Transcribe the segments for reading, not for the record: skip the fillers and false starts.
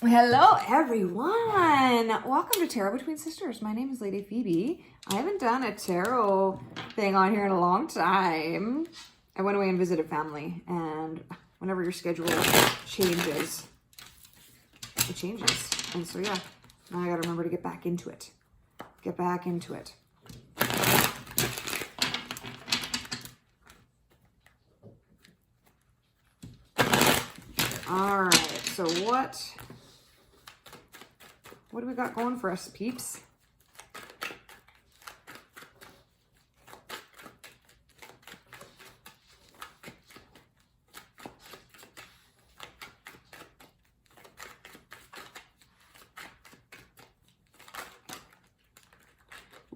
Hello everyone! Welcome to Tarot Between Sisters. My name is Lady Phoebe. I haven't done a tarot thing on here in a long time. I went away and visited family, and whenever your schedule changes, it changes. And so yeah, now I gotta remember to get back into it. Get back into it. Alright, so what do we got going for us, peeps?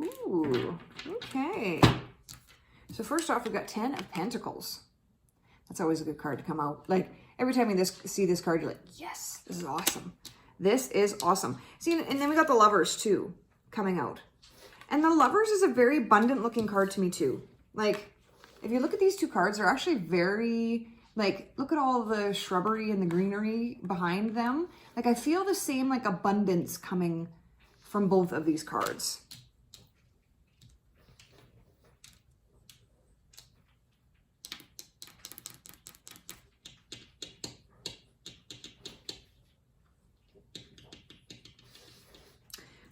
Ooh, okay. So first off, we've got 10 of Pentacles. That's always a good card to come out. Like, every time you see this card, you're like, yes, this is awesome. This is awesome. See, and then we got the Lovers too coming out. And the Lovers is a very abundant looking card to me too. Like, if you look at these two cards, they're actually very, like, look at all the shrubbery and the greenery behind them. Like, I feel the same, like, abundance coming from both of these cards.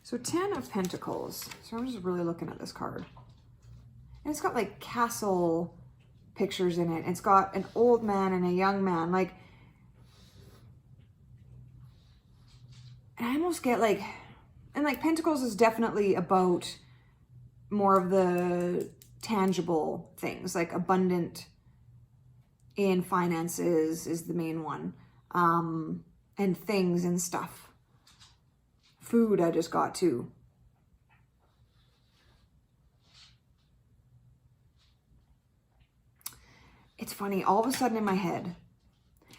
So 10 of Pentacles. So I'm just really looking at this card. And it's got like castle pictures in it. It's got an old man and a young man. Like, and I almost get like, and like Pentacles is definitely about more of the tangible things, like abundant in finances is the main one. And things and stuff. Food I just got too. It's funny, all of a sudden in my head,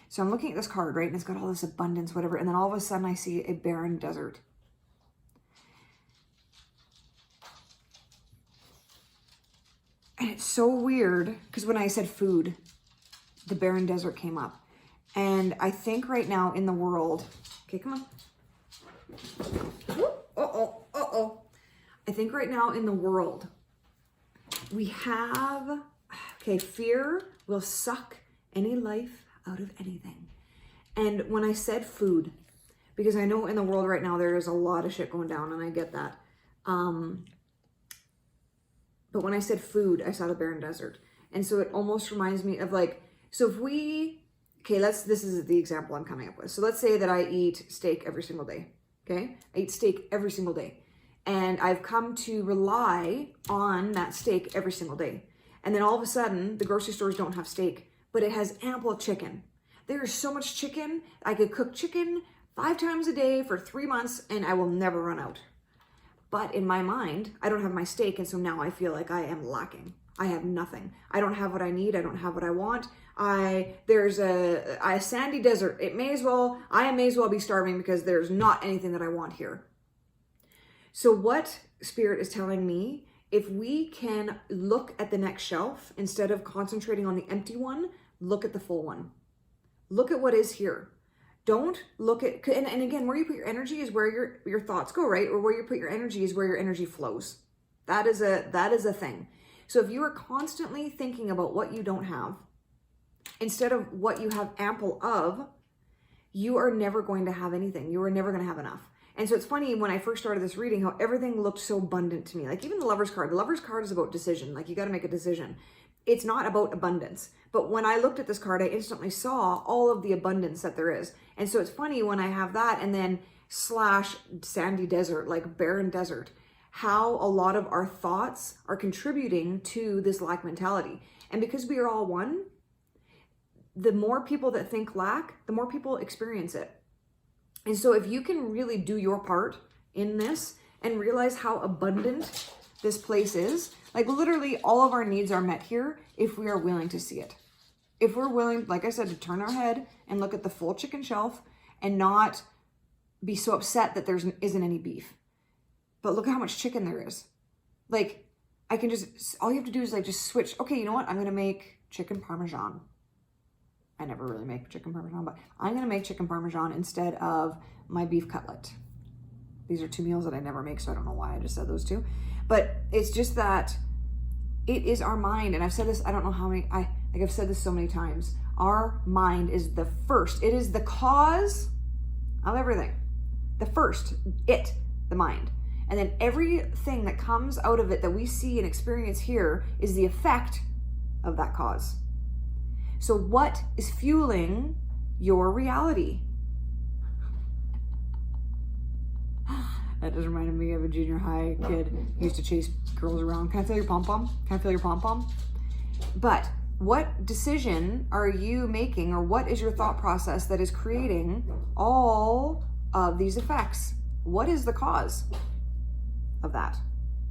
so I'm looking at this card, right? And it's got all this abundance, whatever. And then all of a sudden I see a barren desert. And it's so weird because when I said food, the barren desert came up. And I think right now in the world, okay, come on. I think right now in the world, we have, okay, fear will suck any life out of anything. And when I said food, because I know in the world right now, there is a lot of shit going down and I get that. But when I said food, I saw the barren desert. And so it almost reminds me of like, so if we, okay, this is the example I'm coming up with. So let's say that I eat steak every single day. Okay, I eat steak every single day. And I've come to rely on that steak every single day. And then all of a sudden, the grocery stores don't have steak, but it has ample chicken. There is so much chicken. I could cook chicken 5 times a day for 3 months and I will never run out. But in my mind, I don't have my steak. And so now I feel like I am lacking. I have nothing. I don't have what I need. I don't have what I want. There's a sandy desert. I may as well be starving because there's not anything that I want here. So what Spirit is telling me, if we can look at the next shelf, instead of concentrating on the empty one, look at the full one. Look at what is here. Don't look at, and again, where you put your energy is where your thoughts go, right? Or where you put your energy is where your energy flows. That is a thing. So if you are constantly thinking about what you don't have, instead of what you have ample of, you are never going to have anything. You are never going to have enough. And so it's funny when I first started this reading, how everything looked so abundant to me. Like even the Lover's card. The Lover's card is about decision. Like you got to make a decision. It's not about abundance. But when I looked at this card, I instantly saw all of the abundance that there is. And so it's funny when I have that and then / sandy desert, like barren desert, how a lot of our thoughts are contributing to this lack mentality. And because we are all one, the more people that think lack, the more people experience it. And so if you can really do your part in this and realize how abundant this place is, like literally all of our needs are met here if we are willing to see it. If we're willing, like I said, to turn our head and look at the full chicken shelf and not be so upset that there isn't any beef. But look at how much chicken there is. Like, I can just, all you have to do is like just switch. Okay, you know what? I'm going to make chicken Parmesan. I never really make chicken parmesan, but I'm going to make chicken parmesan instead of my beef cutlet. These are two meals that I never make, so I don't know why I just said those two. But it's just that it is our mind. And I've said this, I don't know how many, I've said this so many times. Our mind is the first. It is the cause of everything. The first, the mind. And then everything that comes out of it that we see and experience here is the effect of that cause. So what is fueling your reality? That just reminded me of a junior high kid who used to chase girls around. Can I feel your pom-pom? Can I feel your pom-pom? But what decision are you making, or what is your thought process that is creating all of these effects? What is the cause of that?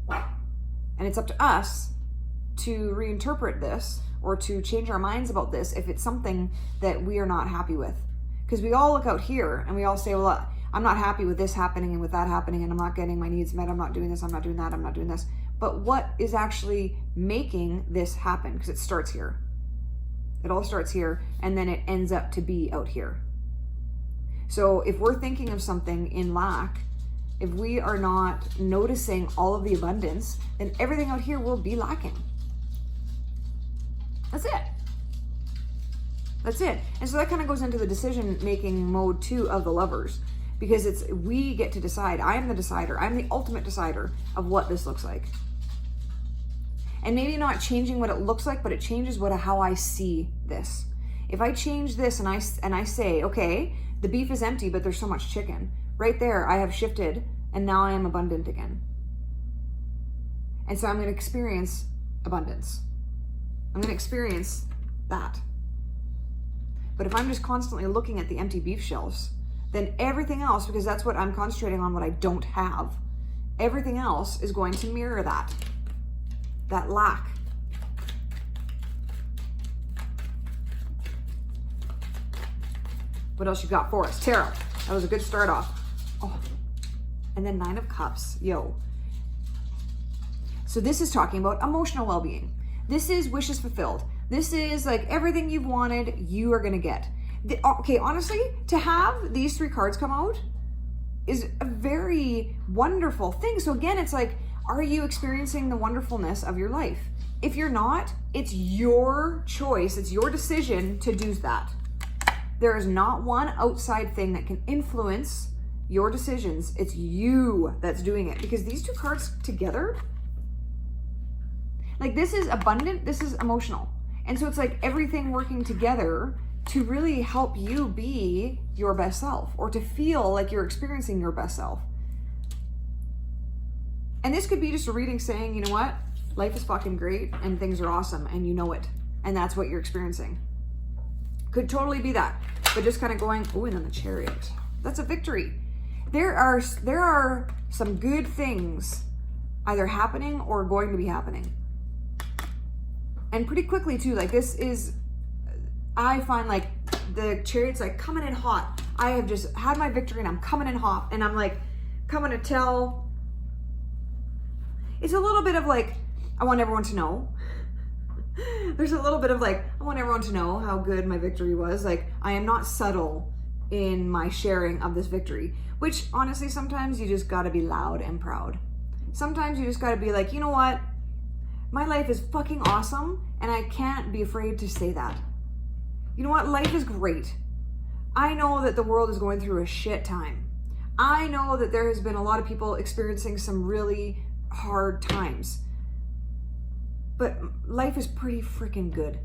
And it's up to us to reinterpret this or to change our minds about this if it's something that we are not happy with. Because we all look out here and we all say, well, I'm not happy with this happening and with that happening, and I'm not getting my needs met, I'm not doing this, I'm not doing that, I'm not doing this. But what is actually making this happen? Because it starts here. It all starts here, and then it ends up to be out here. So if we're thinking of something in lack, if we are not noticing all of the abundance, then everything out here will be lacking. That's it. That's it. And so that kind of goes into the decision-making mode too of the lovers, because we get to decide. I am the decider. I'm the ultimate decider of what this looks like. And maybe not changing what it looks like, but it changes how I see this. If I change this and I say, okay, the beef is empty, but there's so much chicken. Right there, I have shifted, and now I am abundant again. And so I'm going to experience abundance. I'm going to experience that. But if I'm just constantly looking at the empty beef shelves, then everything else, because that's what I'm concentrating on, what I don't have, everything else is going to mirror that lack. What else you got for us? Tarot. That was a good start off. Oh, and then 9 of Cups. Yo. So this is talking about emotional well-being. This is wishes fulfilled. This is like everything you've wanted, you are going to get. Okay, honestly, to have these 3 cards come out is a very wonderful thing. So again, it's like, are you experiencing the wonderfulness of your life? If you're not, it's your choice. It's your decision to do that. There is not one outside thing that can influence your decisions. It's you that's doing it. Because these 2 cards together, like this is abundant, this is emotional. And so it's like everything working together to really help you be your best self, or to feel like you're experiencing your best self. And this could be just a reading saying, you know what? Life is fucking great and things are awesome and you know it. And that's what you're experiencing. Could totally be that. But just kind of going, oh, and then the Chariot. That's a victory. There are some good things either happening or going to be happening. And pretty quickly too, like this is, I find like the Chariot's like coming in hot. I have just had my victory and I'm coming in hot, and I'm like coming to tell. It's a little bit of like, I want everyone to know. There's a little bit of like, I want everyone to know how good my victory was. Like, I am not subtle in my sharing of this victory, which honestly, sometimes you just gotta be loud and proud. Sometimes you just gotta be like, you know what? My life is fucking awesome, and I can't be afraid to say that. You know what? Life is great. I know that the world is going through a shit time. I know that there has been a lot of people experiencing some really hard times. But life is pretty freaking good.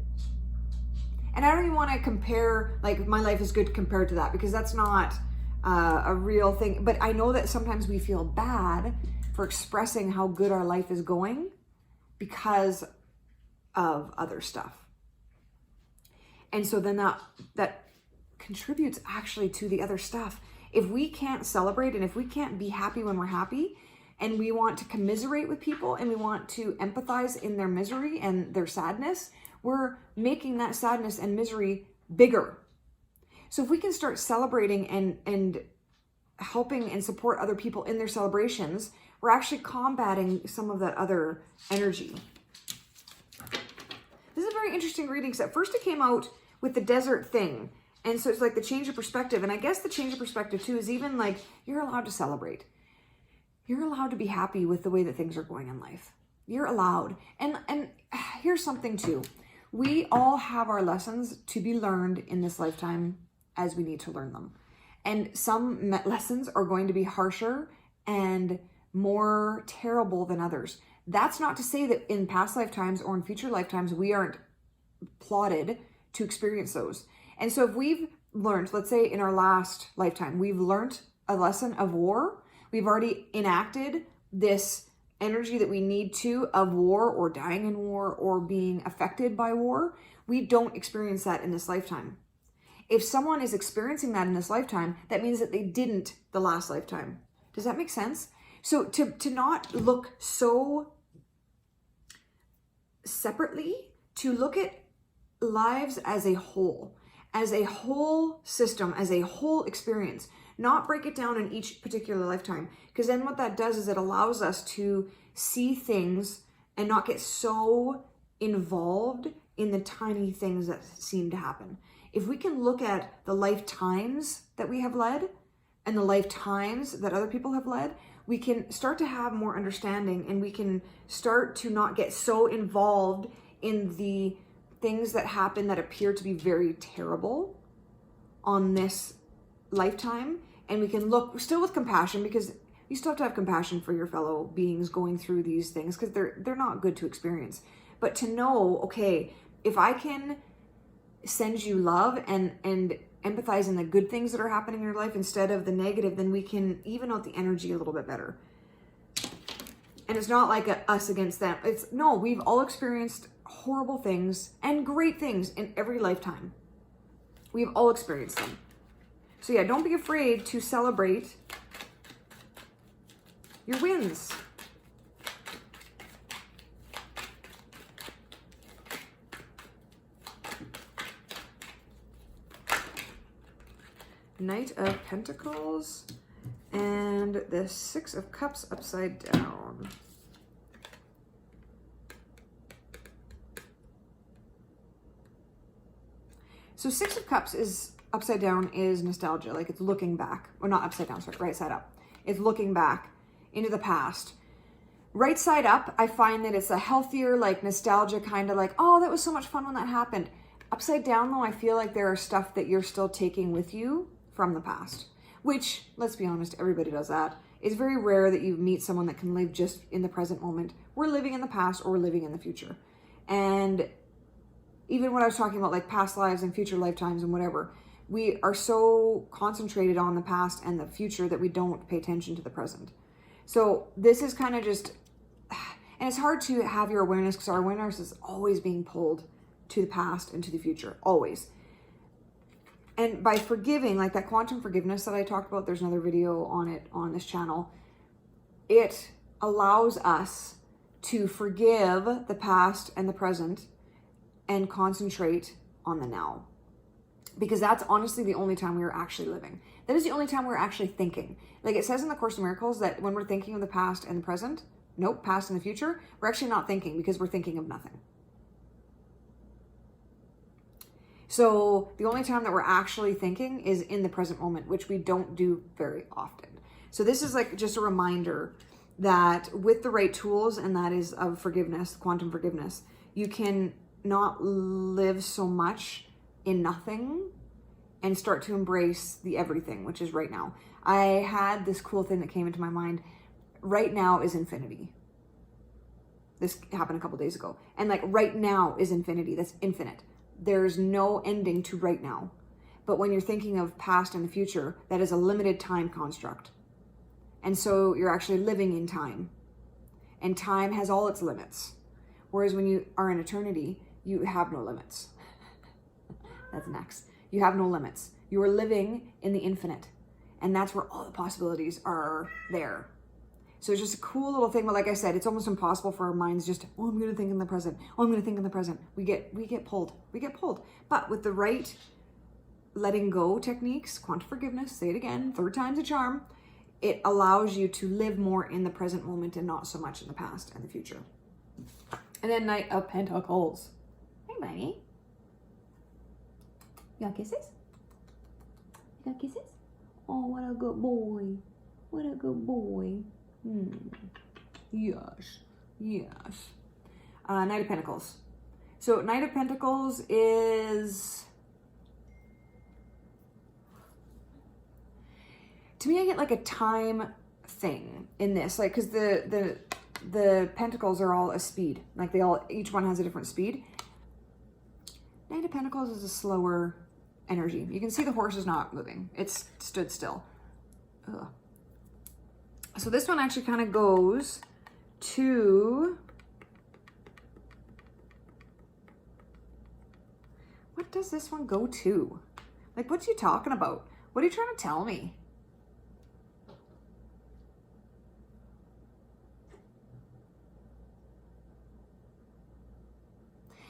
And I don't even want to compare, like, my life is good compared to that, because that's not a real thing. But I know that sometimes we feel bad for expressing how good our life is going because of other stuff. And so then that contributes actually to the other stuff. If we can't celebrate and if we can't be happy when we're happy, and we want to commiserate with people and we want to empathize in their misery and their sadness, we're making that sadness and misery bigger. So if we can start celebrating and helping and support other people in their celebrations, we're actually combating some of that other energy. This is a very interesting reading, because at first it came out with the desert thing. And so it's like the change of perspective. And I guess the change of perspective too is even like, you're allowed to celebrate. You're allowed to be happy with the way that things are going in life. You're allowed. And here's something too. We all have our lessons to be learned in this lifetime as we need to learn them. And some lessons are going to be harsher and more terrible than others. That's not to say that in past lifetimes or in future lifetimes, we aren't plotted to experience those. And so if we've learned, let's say in our last lifetime, we've learned a lesson of war, we've already enacted this energy that we need to of war or dying in war or being affected by war, we don't experience that in this lifetime. If someone is experiencing that in this lifetime, that means that they didn't the last lifetime. Does that make sense? So to not look so separately, to look at lives as a whole system, as a whole experience, not break it down in each particular lifetime. Because then what that does is it allows us to see things and not get so involved in the tiny things that seem to happen. If we can look at the lifetimes that we have led and the lifetimes that other people have led, we can start to have more understanding, and we can start to not get so involved in the things that happen that appear to be very terrible on this lifetime. And we can look still with compassion, because you still have to have compassion for your fellow beings going through these things, because they're not good to experience. But to know, okay, if I can send you love and empathize in the good things that are happening in your life instead of the negative, then we can even out the energy a little bit better. And it's not like us against them. It's no, we've all experienced horrible things and great things in every lifetime. We've all experienced them. So yeah, don't be afraid to celebrate your wins. Knight of Pentacles and the Six of Cups upside down. So Six of Cups is upside down is nostalgia, like it's looking back, or not upside down, sorry, right side up. It's looking back into the past. Right side up, I find that it's a healthier, like nostalgia, kind of like, oh, that was so much fun when that happened. Upside down though, I feel like there are stuff that you're still taking with you from the past, which, let's be honest, everybody does that. It's very rare that you meet someone that can live just in the present moment. We're living in the past or we're living in the future. And even when I was talking about like past lives and future lifetimes and whatever, we are so concentrated on the past and the future that we don't pay attention to the present. So this is kind of just, and it's hard to have your awareness, because our awareness is always being pulled to the past and to the future, always. And by forgiving, like that quantum forgiveness that I talked about, there's another video on it on this channel, it allows us to forgive the past and the present and concentrate on the now. Because that's honestly the only time we are actually living. That is the only time we're actually thinking. Like it says in the Course in Miracles that when we're thinking of the past and the present, nope, past and the future, we're actually not thinking, because we're thinking of nothing. So the only time that we're actually thinking is in the present moment, which we don't do very often. So this is like just a reminder that with the right tools, and that is of forgiveness, quantum forgiveness, you can not live so much in nothing and start to embrace the everything, which is right now. I had this cool thing that came into my mind. Right now is infinity. This happened a couple days ago. And like right now is infinity. That's infinite. There's no ending to right now. But when you're thinking of past and the future, that is a limited time construct. And so you're actually living in time. And time has all its limits. Whereas when you are in eternity, you have no limits. That's next. You have no limits. You are living in the infinite. And that's where all the possibilities are there. So it's just a cool little thing. But like I said, it's almost impossible for our minds just, oh, I'm going to think in the present. Oh, I'm going to think in the present. We get pulled. We get pulled. But with the right letting go techniques, quantum forgiveness, say it again, 3rd time's a charm, it allows you to live more in the present moment and not so much in the past and the future. And then Knight of Pentacles. Hey, buddy. You got kisses? You got kisses? Oh, what a good boy. What a good boy. Yes. Yes. Knight of Pentacles. So Knight of Pentacles is... To me, I get like a time thing in this. Like, because the Pentacles are all a speed. Like, each one has a different speed. Knight of Pentacles is a slower energy. You can see the horse is not moving. It's stood still. Ugh. So this one actually kind of goes to... What does this one go to? Like, what's you talking about? What are you trying to tell me?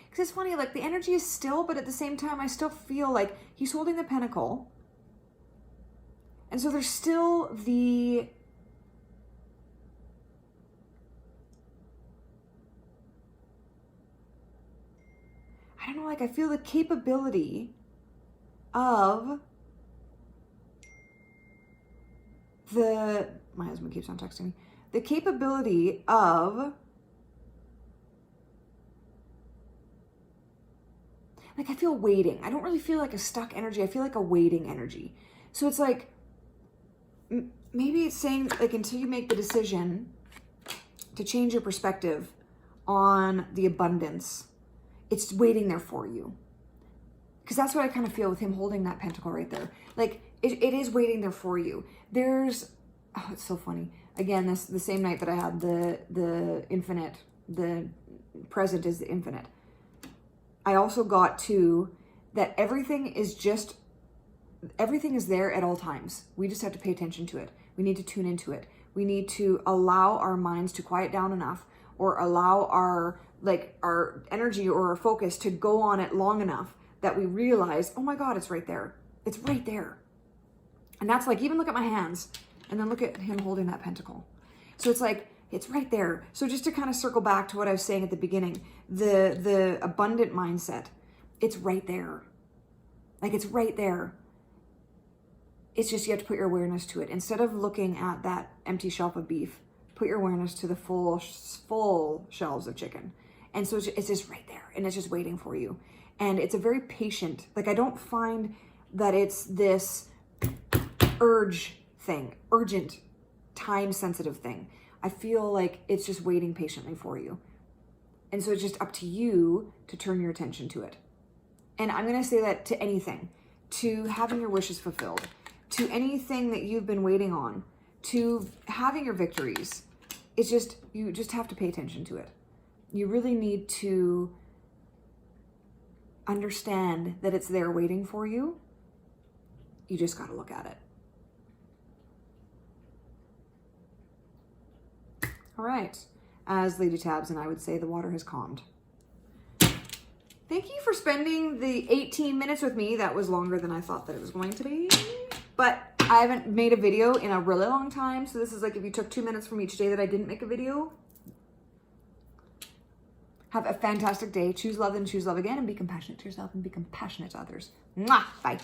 Because it's funny, like, the energy is still, but at the same time, I still feel like he's holding the pentacle. And so there's still the... I don't know, like, I feel the capability of my husband keeps on texting me, the capability of, like, I feel waiting. I don't really feel like a stuck energy. I feel like a waiting energy. So it's like, maybe it's saying, like, until you make the decision to change your perspective on the abundance, it's waiting there for you. Because that's what I kind of feel with him holding that pentacle right there. Like, it is waiting there for you. There's, oh, it's so funny. Again, the same night that I had the infinite, the present is the infinite. I also got to that everything is there at all times. We just have to pay attention to it. We need to tune into it. We need to allow our minds to quiet down enough, or allow our energy or our focus to go on it long enough that we realize, oh my God, it's right there. It's right there. And that's like, even look at my hands and then look at him holding that pentacle. So it's like, it's right there. So just to kind of circle back to what I was saying at the beginning, the abundant mindset, it's right there. Like, it's right there. It's just, you have to put your awareness to it. Instead of looking at that empty shelf of beef, put your awareness to the full shelves of chicken. And so it's just right there, and it's just waiting for you. And it's a very patient, like, I don't find that it's this urgent, time-sensitive thing. I feel like it's just waiting patiently for you. And so it's just up to you to turn your attention to it. And I'm going to say that to anything, to having your wishes fulfilled, to anything that you've been waiting on, to having your victories. It's just, you just have to pay attention to it. You really need to understand that it's there waiting for you. You just got to look at it. All right. As Lady Tabs and I would say, the water has calmed. Thank you for spending the 18 minutes with me. That was longer than I thought that it was going to be. But I haven't made a video in a really long time. So this is like, if you took 2 minutes from each day that I didn't make a video. Have a fantastic day. Choose love and choose love again, and be compassionate to yourself and be compassionate to others. Mwah! Bye.